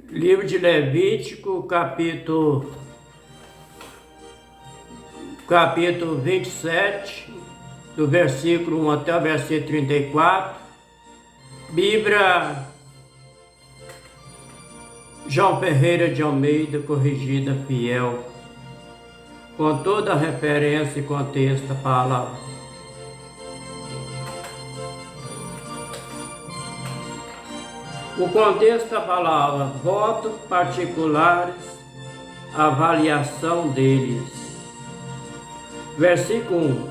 Livro de Levítico, capítulo 27, do versículo 1 até o versículo 34. Bíblia João Ferreira de Almeida, corrigida fiel, com toda a referência e contexto da palavra. O contexto da palavra: votos particulares, avaliação deles. Versículo 1.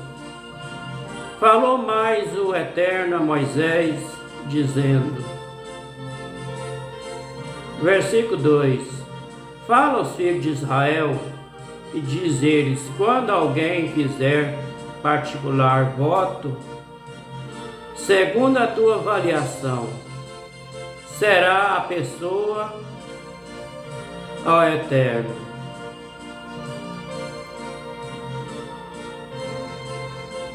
Falou mais o Eterno a Moisés, dizendo. Versículo 2. Fala aos filhos de Israel e diz eles: quando alguém fizer particular voto, segundo a tua avaliação, será a pessoa ao Eterno.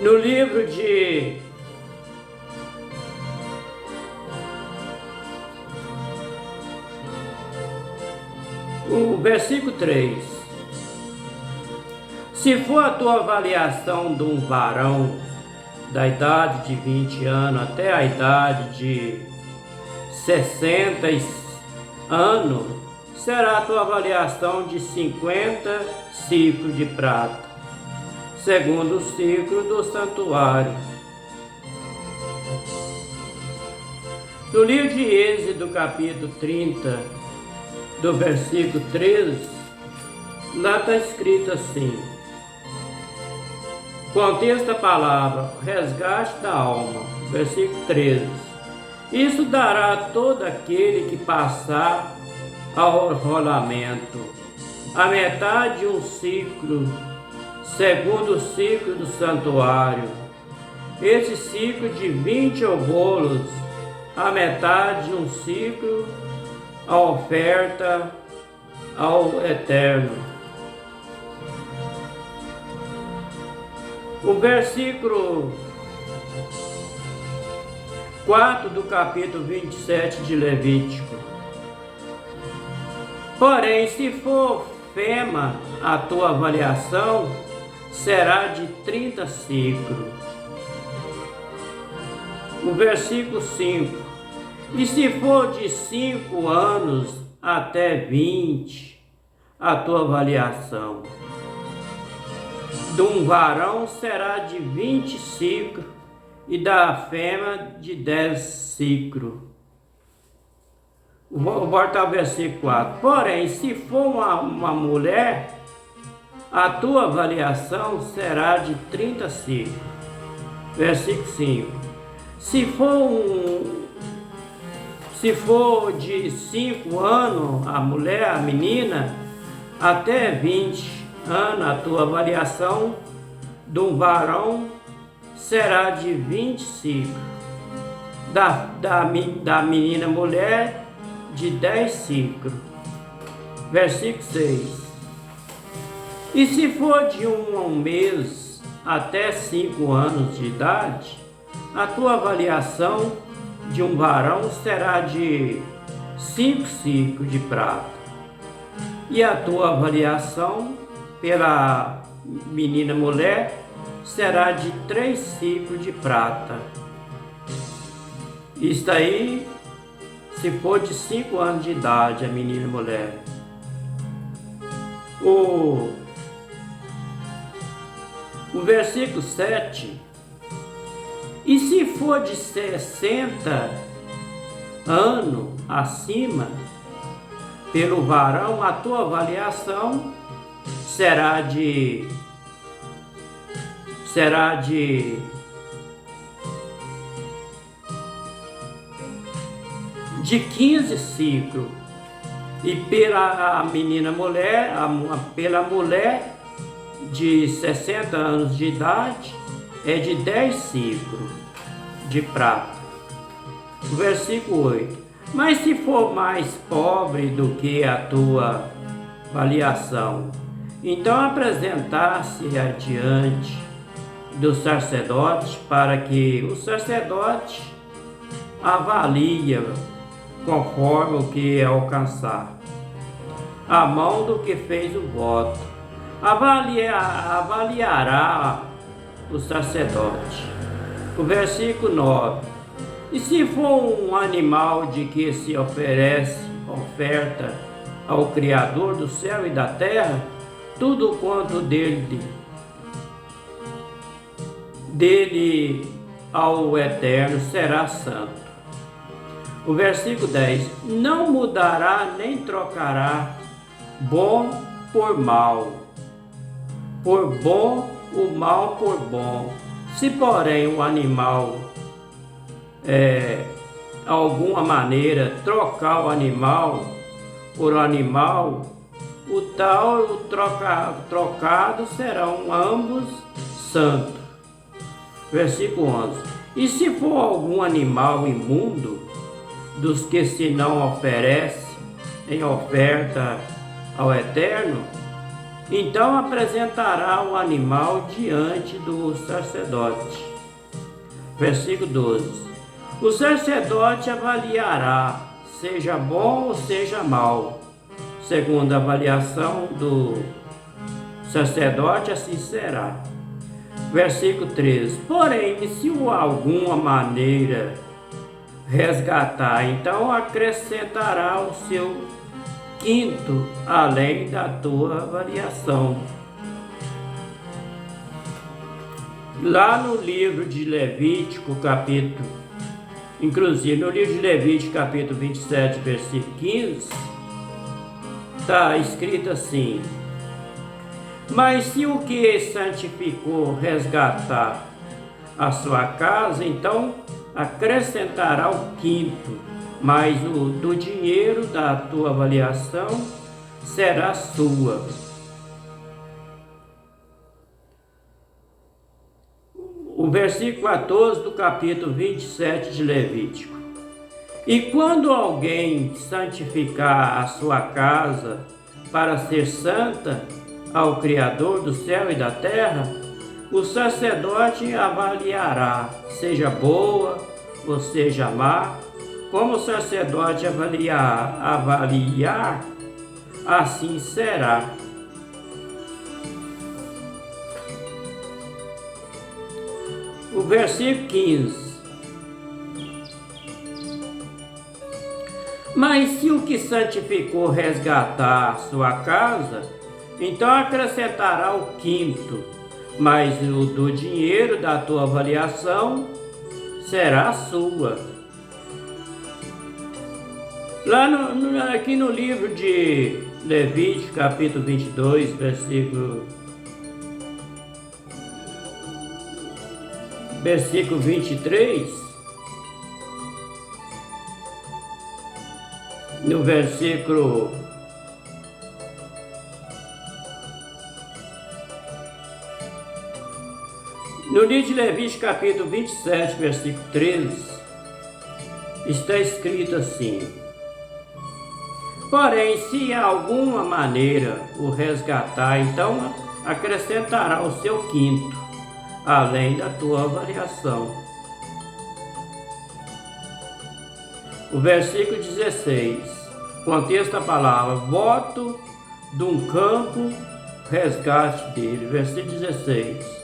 No livro de o versículo 3. Se for a tua avaliação de um varão da idade de 20 anos até a idade de 60 anos, será a tua avaliação de 50 ciclos de prata, segundo o ciclo do santuário. No livro de Êxodo, capítulo 30, do versículo 13, lá está escrito assim: contexto da palavra, resgate da alma, versículo 13. Isso dará a todo aquele que passar ao rolamento a metade de um ciclo, segundo o ciclo do santuário. Esse ciclo de 20 obolos, a metade de um ciclo, a oferta ao Eterno. O versículo 4 do capítulo 27 de Levítico. Porém, se for fema a tua avaliação, será de 30 ciclos. O versículo 5. E se for de 5 anos até 20, a tua avaliação de um varão será de 20 ciclos, e da fêmea de 10 ciclos. Vou voltar ao versículo 4. Porém, se for uma mulher, a tua avaliação será de 30 ciclos. Versículo 5. Se for de 5 anos a mulher, a menina, até 20 anos, a tua avaliação de um varão será de 20 ciclos. Da menina mulher, de 10 ciclos. Versículo 6. E se for de um mês até 5 anos de idade, a tua avaliação de um varão será de 5 ciclos de prata. E a tua avaliação pela menina mulher será de 3 ciclos de prata. Isso aí, se for de 5 anos de idade, a menina e mulher. O versículo 7. E se for de 60 anos acima, pelo varão, a tua avaliação será de 15 ciclos. E pela menina mulher, pela mulher de 60 anos de idade, é de 10 ciclos de prata. O versículo 8. Mas se for mais pobre do que a tua avaliação, então apresentar-se adiante dos sacerdotes, para que o sacerdote avalie conforme o que alcançar, a mão do que fez o voto. Avaliará o sacerdote. O versículo 9. E se for um animal de que se oferece oferta ao Criador do céu e da terra, tudo quanto dele ao Eterno será santo. O versículo 10. Não mudará nem trocará bom por mal, por bom o mal por bom. Se porém o animal alguma maneira trocar o animal por animal, o trocado serão ambos santos. Versículo 11. E se for algum animal imundo, dos que se não oferece em oferta ao Eterno, então apresentará o animal diante do sacerdote. Versículo 12. O sacerdote avaliará, seja bom ou seja mal. Segundo a avaliação do sacerdote, assim será. Versículo 13. Porém, se o alguma maneira resgatar, então acrescentará o seu quinto, além da tua avaliação. Lá no livro de Levítico, inclusive no livro de Levítico, capítulo 27, versículo 15, está escrito assim: mas se o que santificou resgatar a sua casa, então acrescentará o quinto, mas o do dinheiro da tua avaliação será sua. O versículo 14 do capítulo 27 de Levítico. E quando alguém santificar a sua casa para ser santa ao Criador do céu e da terra, o sacerdote avaliará, seja boa ou seja má. Como o sacerdote avaliar, assim será. O versículo 15. Mas se o que santificou resgatar sua casa, então acrescentará o quinto, mas o do dinheiro da tua avaliação será sua. Lá aqui no livro de Levítico, capítulo 22, versículo 23, no versículo no livro de Levítico, capítulo 27, versículo 13, está escrito assim: porém, se de alguma maneira o resgatar, então acrescentará o seu quinto, além da tua avaliação. O versículo 16, contexto da palavra, voto de um campo, resgate dele. Versículo 16.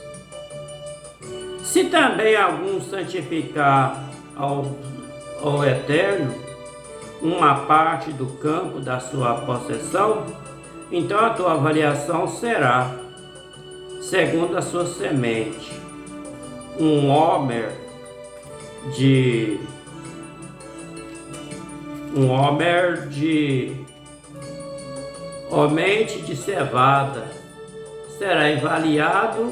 Se também algum santificar ao Eterno uma parte do campo da sua possessão, então a tua avaliação será segundo a sua semente, um homer de cevada será avaliado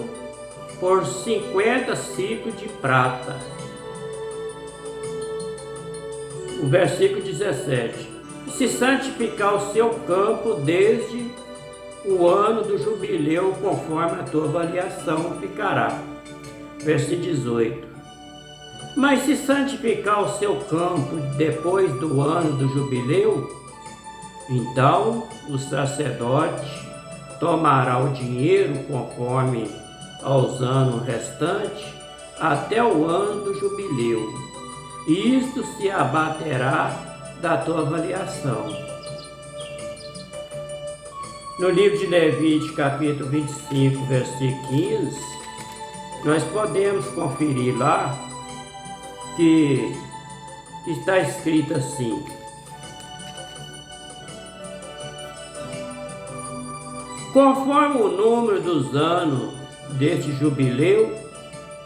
por 50 ciclos de prata. O versículo 17. Se santificar o seu campo desde o ano do jubileu, conforme a tua avaliação ficará. Versículo 18. Mas se santificar o seu campo depois do ano do jubileu, então o sacerdote tomará o dinheiro conforme aos anos restantes até o ano do jubileu. E isto se abaterá da tua avaliação. No livro de Levítico, capítulo 25, versículo 15, nós podemos conferir lá que está escrito assim: conforme o número dos anos deste jubileu,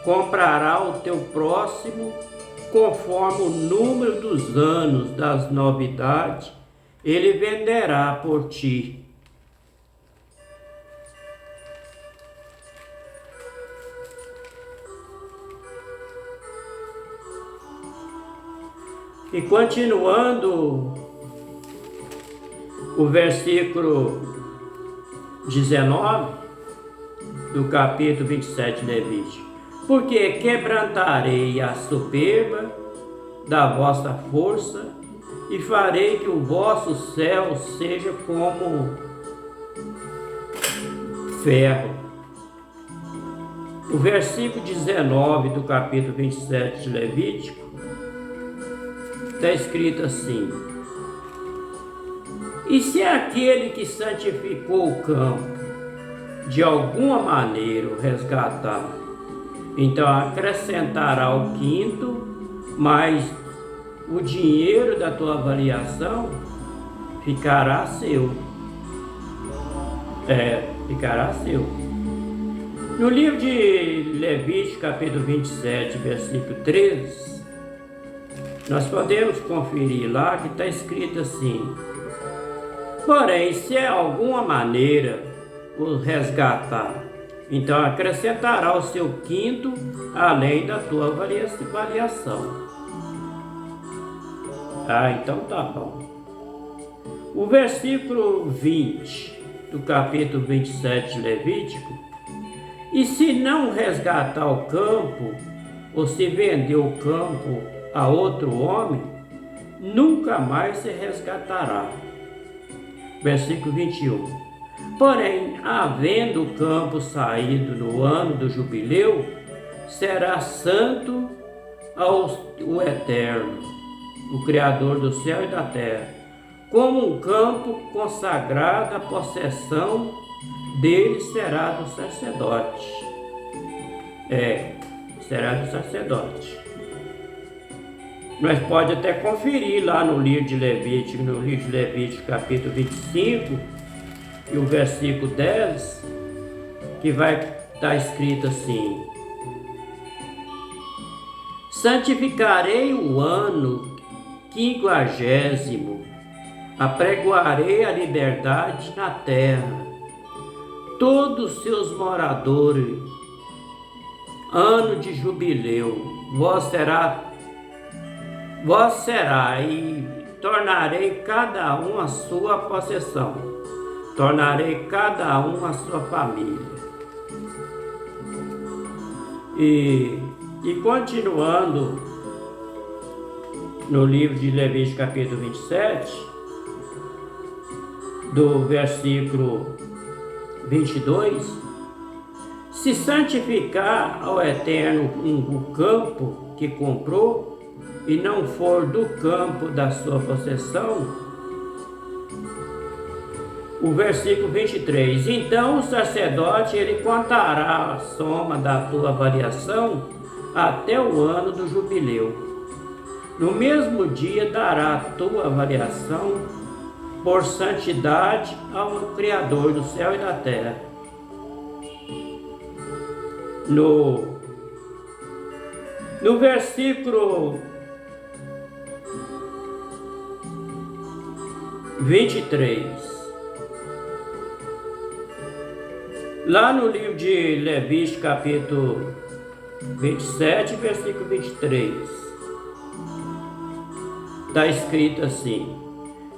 comprará o teu próximo, conforme o número dos anos das novidades, ele venderá por ti. E continuando o versículo 19 do capítulo 27 de Levítico: porque quebrantarei a soberba da vossa força e farei que o vosso céu seja como ferro. O versículo 19 do capítulo 27 de Levítico está escrito assim: e se aquele que santificou o campo de alguma maneira o resgatar, então acrescentará o quinto, mas o dinheiro da tua avaliação ficará seu. Ficará seu. No livro de Levítico, capítulo 27, versículo 13, nós podemos conferir lá que está escrito assim: porém, se é alguma maneira o resgatar, então acrescentará o seu quinto, além da tua avaliação. Então tá bom. O versículo 20 do capítulo 27 de Levítico: e se não resgatar o campo, ou se vender o campo a outro homem, nunca mais se resgatará. Versículo 21. Porém, havendo o campo saído no ano do jubileu, será santo ao Eterno, o Criador do céu e da terra, como um campo consagrado à possessão dele será do sacerdote. Será do sacerdote. Nós pode até conferir lá no livro de Levítico, capítulo 25, e o versículo 10, que vai estar escrito assim: santificarei o ano 50º, apregoarei a liberdade na terra, todos os seus moradores, ano de jubileu, vós será, e tornarei cada um a sua possessão, tornarei cada um a sua família. E continuando no livro de Levítico, capítulo 27, do versículo 22, se santificar ao Eterno o campo que comprou, e não for do campo da sua possessão. O versículo 23, então o sacerdote ele contará a soma da tua avaliação até o ano do jubileu. No mesmo dia dará a tua avaliação por santidade ao Criador do céu e da terra. No versículo 23, lá no livro de Levítico, capítulo 27, versículo 23, está escrito assim: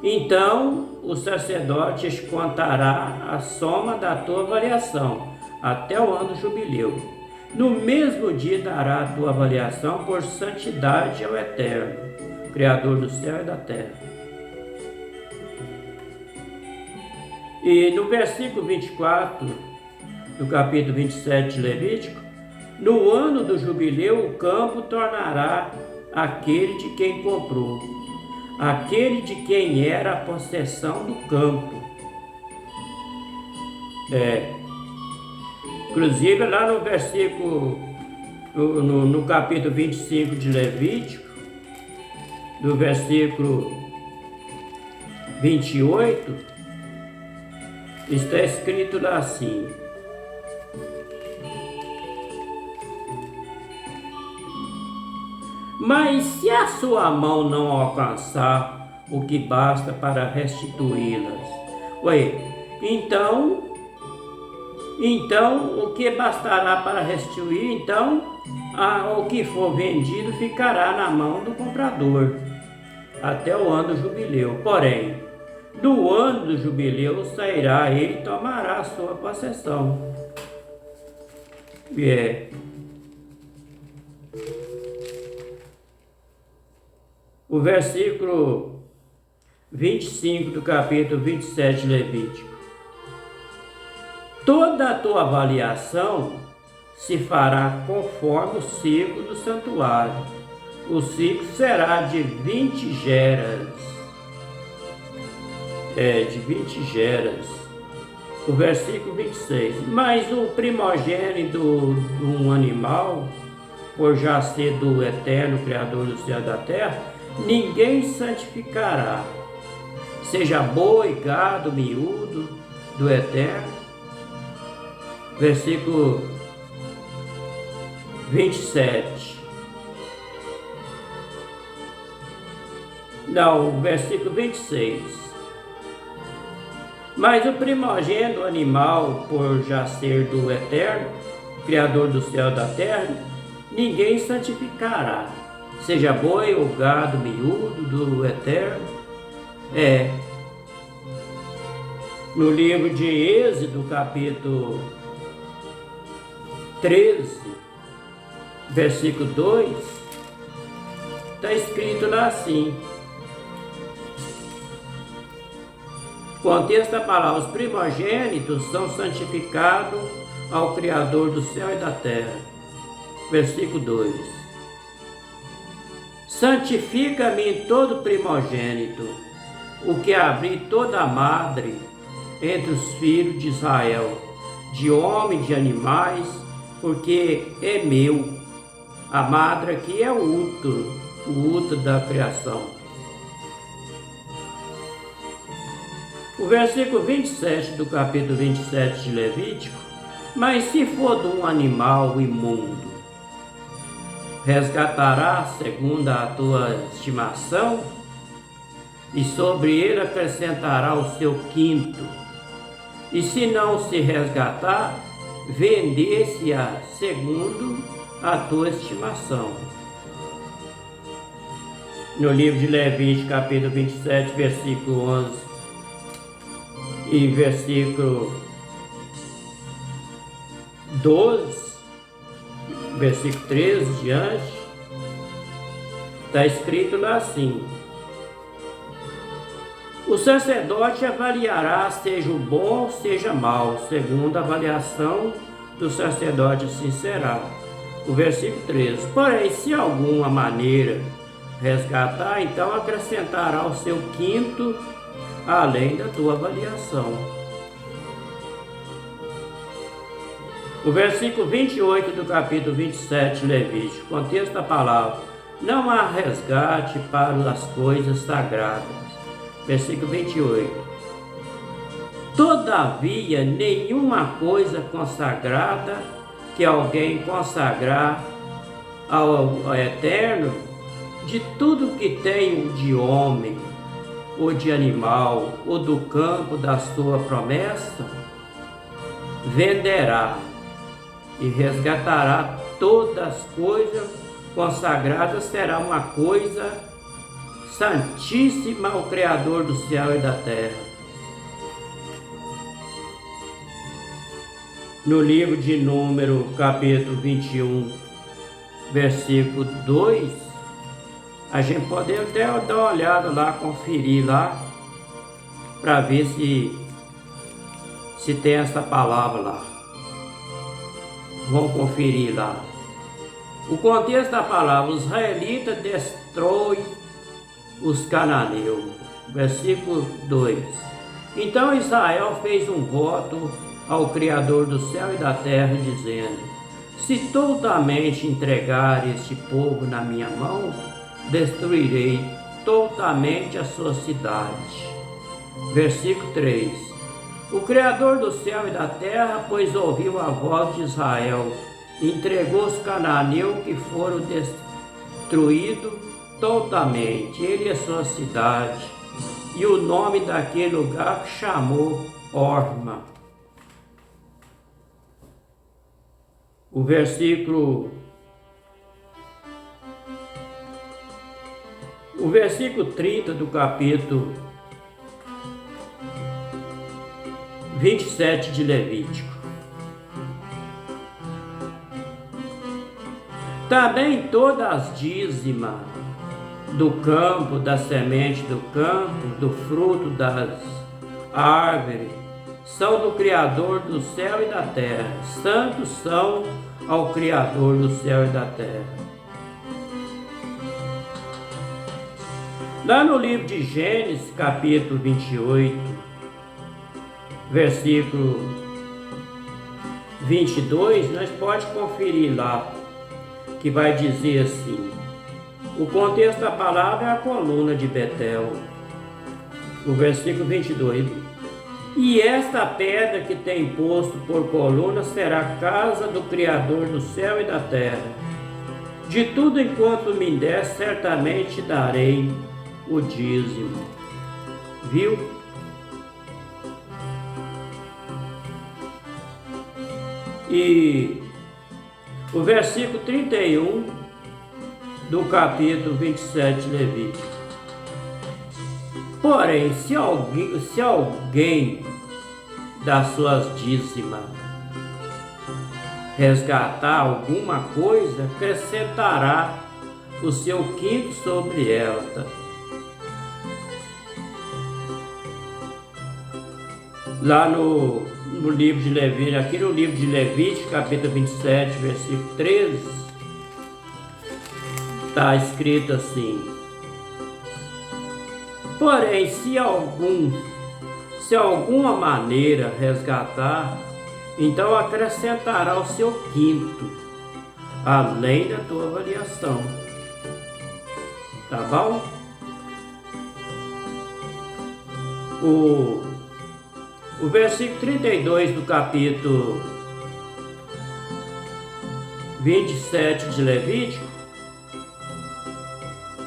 então o sacerdote contará a soma da tua avaliação até o ano do jubileu. No mesmo dia dará a tua avaliação por santidade ao Eterno, Criador do céu e da terra. E no versículo 24 do capítulo 27 de Levítico: no ano do jubileu o campo tornará aquele de quem comprou. aquele de quem era a possessão do campo. Inclusive lá no versículo, no capítulo 25 de Levítico, do versículo 28, está escrito lá assim: mas se a sua mão não alcançar o que basta para restituí-las, então o que bastará para restituir? Então o que for vendido ficará na mão do comprador até o ano do jubileu. Porém, do ano do jubileu sairá ele e tomará a sua possessão. O versículo 25 do capítulo 27 de Levítico: toda a tua avaliação se fará conforme o ciclo do santuário. O ciclo será de 20 geras. De 20 geras. O versículo 26. Mas o primogênito de um animal, por já ser do Eterno, Criador do céu e da terra, ninguém santificará. Seja boi, gado, miúdo, do Eterno. Versículo 27. Não, versículo 26. Mas o primogênito do animal, por já ser do Eterno, Criador do céu e da terra, ninguém santificará. Seja boi ou gado miúdo do Eterno. No livro de Êxodo, capítulo 13, versículo 2, está escrito lá assim: contexto da palavra, os primogênitos são santificados ao Criador do céu e da terra. Versículo 2: santifica-me em todo primogênito, o que abrir toda a madre entre os filhos de Israel, de homem e de animais, porque é meu. A madre aqui é o útero da criação. O versículo 27 do capítulo 27 de Levítico: mas se for de um animal imundo, resgatará segundo a tua estimação, e sobre ele acrescentará o seu quinto. E se não se resgatar, vender-se-á segundo a tua estimação. No livro de Levítico, capítulo 27, versículo 11 e versículo 12, versículo 13 diante, está escrito lá assim: o sacerdote avaliará, seja o bom, seja mal, segundo a avaliação do sacerdote assim será. O versículo 13: porém, se alguma maneira resgatar, então acrescentará o seu quinto, além da tua avaliação. O versículo 28 do capítulo 27 de Levítico, contexto da palavra: não há resgate para as coisas sagradas. Versículo 28: todavia nenhuma coisa consagrada que alguém consagrar ao Eterno, de tudo que tem de homem, ou de animal, ou do campo da sua promessa, venderá e resgatará todas as coisas consagradas, será uma coisa santíssima ao Criador do céu e da terra. No livro de Número, capítulo 21, versículo 2, a gente pode até dar uma olhada lá, conferir lá, para ver se tem essa palavra lá. Vamos conferir lá. O contexto da palavra: os israelitas destroem os cananeus. Versículo 2. Então Israel fez um voto ao Criador do céu e da terra, dizendo: se totalmente entregar este povo na minha mão, destruirei totalmente a sua cidade. Versículo 3. O Criador do céu e da terra, pois ouviu a voz de Israel, entregou os cananeus que foram destruídos totalmente, ele e a sua cidade, e o nome daquele lugar chamou Horma. O versículo 30 do capítulo 27 de Levítico. Também todas as dízimas do campo, da semente do campo, do fruto das árvores, são do Criador do céu e da terra. Santos são ao Criador do céu e da terra. Lá no livro de Gênesis, capítulo 28, versículo 22, nós podemos conferir lá, que vai dizer assim: o contexto da palavra é a coluna de Betel. O versículo 22. E esta pedra que tem posto por coluna será a casa do Criador do céu e da terra. De tudo enquanto me der, certamente darei o dízimo. Viu? E o versículo 31 do capítulo 27 de Levítico. Porém, se alguém das suas dízimas resgatar alguma coisa, acrescentará o seu quinto sobre ela. Lá no livro de Levítico, aqui no livro de Levítico, capítulo 27, versículo 13, está escrito assim: porém, se alguma maneira resgatar, então acrescentará o seu quinto, além da tua avaliação. Tá bom? O versículo 32 do capítulo 27 de Levítico: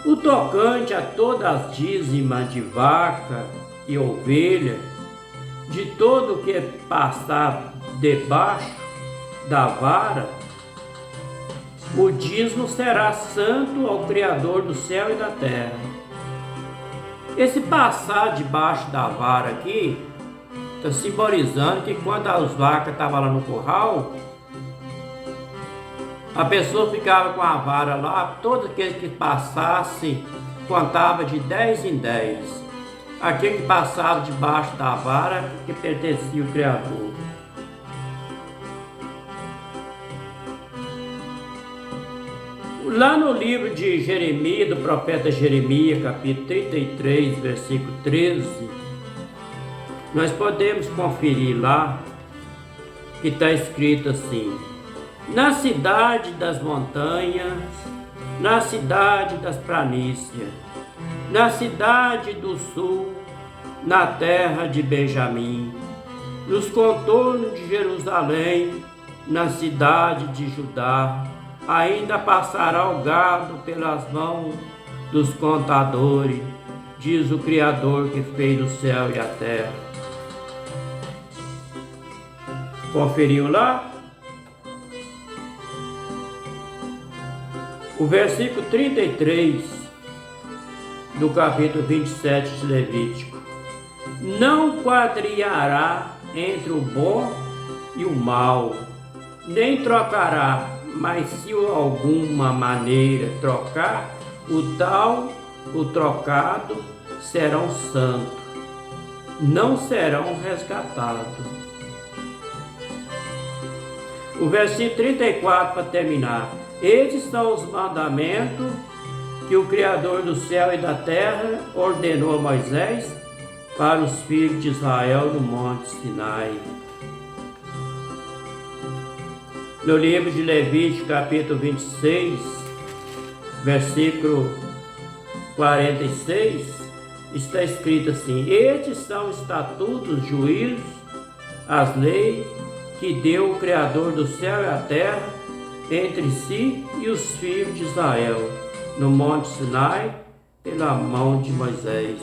o tocante a todas as dízimas de vaca e ovelha, de todo o que passar debaixo da vara, o dízimo será santo ao Criador do céu e da terra. Esse passar debaixo da vara aqui está simbolizando que quando as vacas estavam lá no curral, a pessoa ficava com a vara lá, todo aquele que passasse contava de 10 em 10. Aquele que passava debaixo da vara que pertencia ao Criador. Lá no livro de Jeremias, do profeta Jeremias, capítulo 33, versículo 13, nós podemos conferir lá que está escrito assim: na cidade das montanhas, na cidade das planícies, na cidade do sul, na terra de Benjamim, nos contornos de Jerusalém, na cidade de Judá, ainda passará o gado pelas mãos dos contadores, diz o Criador que fez o céu e a terra. Conferiu lá? O versículo 33 do capítulo 27 de Levítico: não quadrilhará entre o bom e o mal, nem trocará, mas se alguma maneira trocar, o trocado serão santos, não serão resgatados. O versículo 34 para terminar: estes são os mandamentos que o Criador do céu e da terra ordenou a Moisés para os filhos de Israel no Monte Sinai. No livro de Levítico, capítulo 26, versículo 46, está escrito assim: estes são estatutos, juízos, as leis que deu o Criador do céu e a terra entre si e os filhos de Israel, no Monte Sinai, pela mão de Moisés.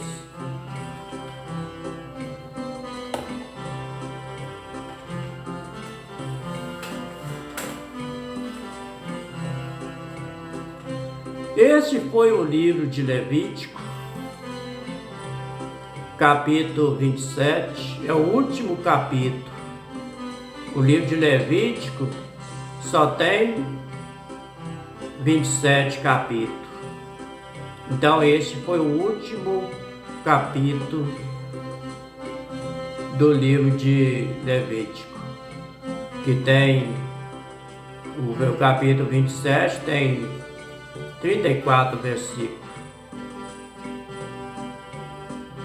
Este foi o livro de Levítico, capítulo 27, é o último capítulo. O livro de Levítico só tem 27 capítulos. Então este foi o último capítulo do livro de Levítico, que tem o capítulo 27 tem 34 versículos.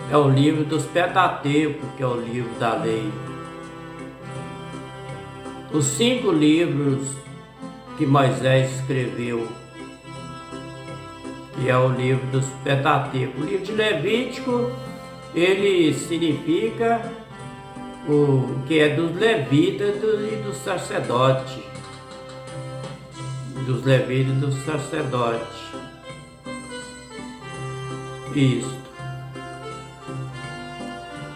É o livro dos Pentateuco, que é o livro da lei. Os 5 livros que Moisés escreveu, que é o livro dos Pentateuco. O livro de Levítico, ele significa o que é dos levitas e dos sacerdotes. Dos levitas e dos sacerdotes. Isso.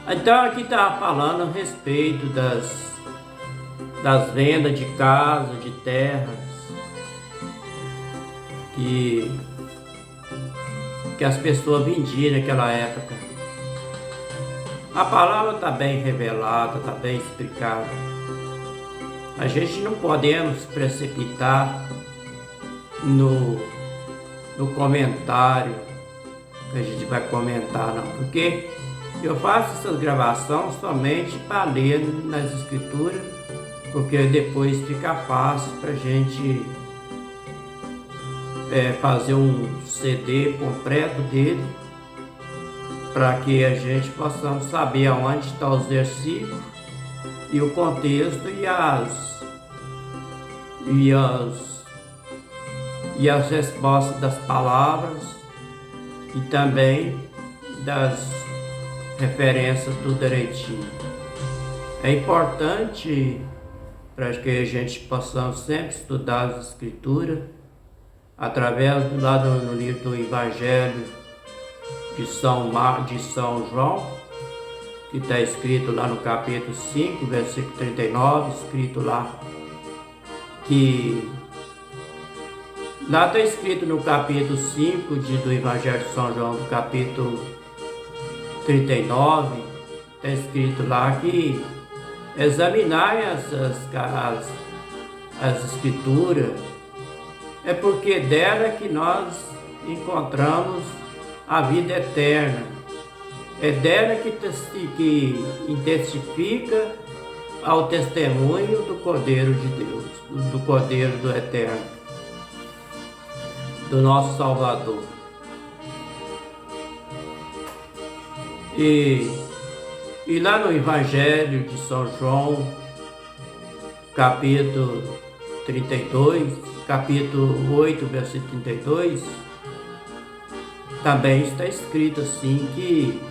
Então aqui está falando a respeito das vendas de casas, de terras, que as pessoas vendiam naquela época. A palavra está bem revelada, está bem explicada. A gente não podemos precipitar no comentário que a gente vai comentar, não, porque eu faço essas gravações somente para ler nas escrituras, porque depois fica fácil para a gente fazer um CD completo dele, para que a gente possa saber aonde estão os versículos e o contexto e as respostas das palavras e também das referências tudo direitinho. É importante para que a gente possa sempre estudar as escrituras através do lado no livro do Evangelho de São João, que está escrito lá no capítulo 5, versículo 39, escrito lá que lá está escrito no capítulo 5 do Evangelho de São João, do capítulo 39, está escrito lá que examinai as escrituras, é porque dela que nós encontramos a vida eterna, é dela que intensifica ao testemunho do Cordeiro de Deus, do Cordeiro do Eterno, do nosso Salvador. E lá no Evangelho de São João, capítulo 32, capítulo 8, versículo 32, também está escrito assim que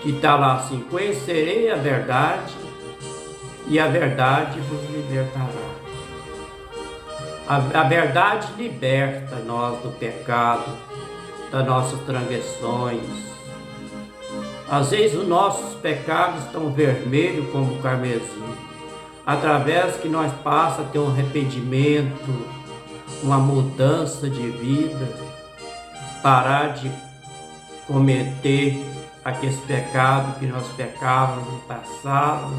está lá assim: conhecerei a verdade e a verdade vos libertará. A verdade liberta nós do pecado, das nossas transgressões. Às vezes os nossos pecados estão vermelhos como o carmesim. Através que nós passa a ter um arrependimento, uma mudança de vida, parar de cometer aqueles pecados que nós pecávamos no passado.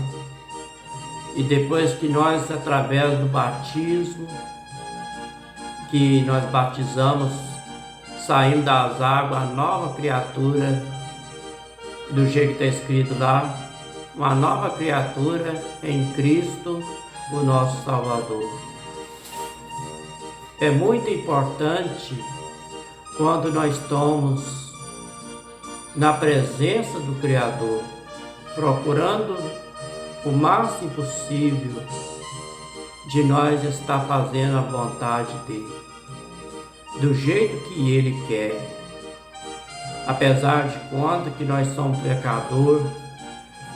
E depois que nós, através do batismo, que nós batizamos, saímos das águas, a nova criatura, do jeito que está escrito lá, uma nova criatura em Cristo, o nosso Salvador. É muito importante quando nós estamos na presença do Criador, procurando o máximo possível de nós estar fazendo a vontade dele, do jeito que ele quer. Apesar de quanto que nós somos pecadores,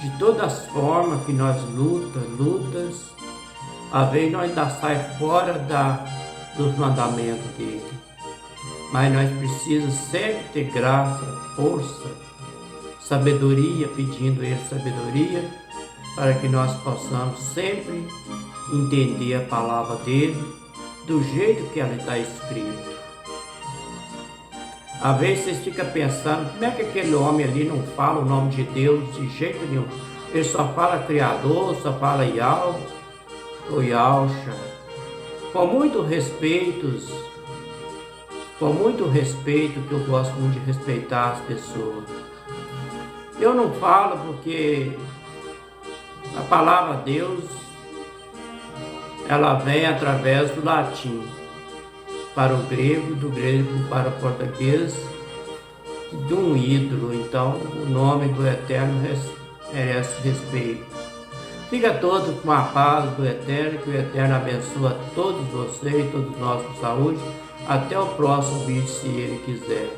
de todas as formas que nós lutas, às vezes nós ainda saímos fora dos mandamentos dele. Mas nós precisamos sempre ter graça, força, sabedoria, pedindo ele sabedoria, para que nós possamos sempre entender a palavra dele do jeito que ela está escrita. Às vezes vocês ficam pensando, como é que aquele homem ali não fala o nome de Deus de jeito nenhum? Ele só fala Criador, só fala Yahweh ou Yahusha. Com muito respeito, que eu gosto muito de respeitar as pessoas. Eu não falo porque a palavra Deus, ela vem através do latim para o grego, do grego para o português, de um ídolo. Então, o nome do Eterno merece respeito. Fica todos com a paz do Eterno, que o Eterno abençoe a todos vocês e todos nós com saúde. Até o próximo vídeo, se Ele quiser.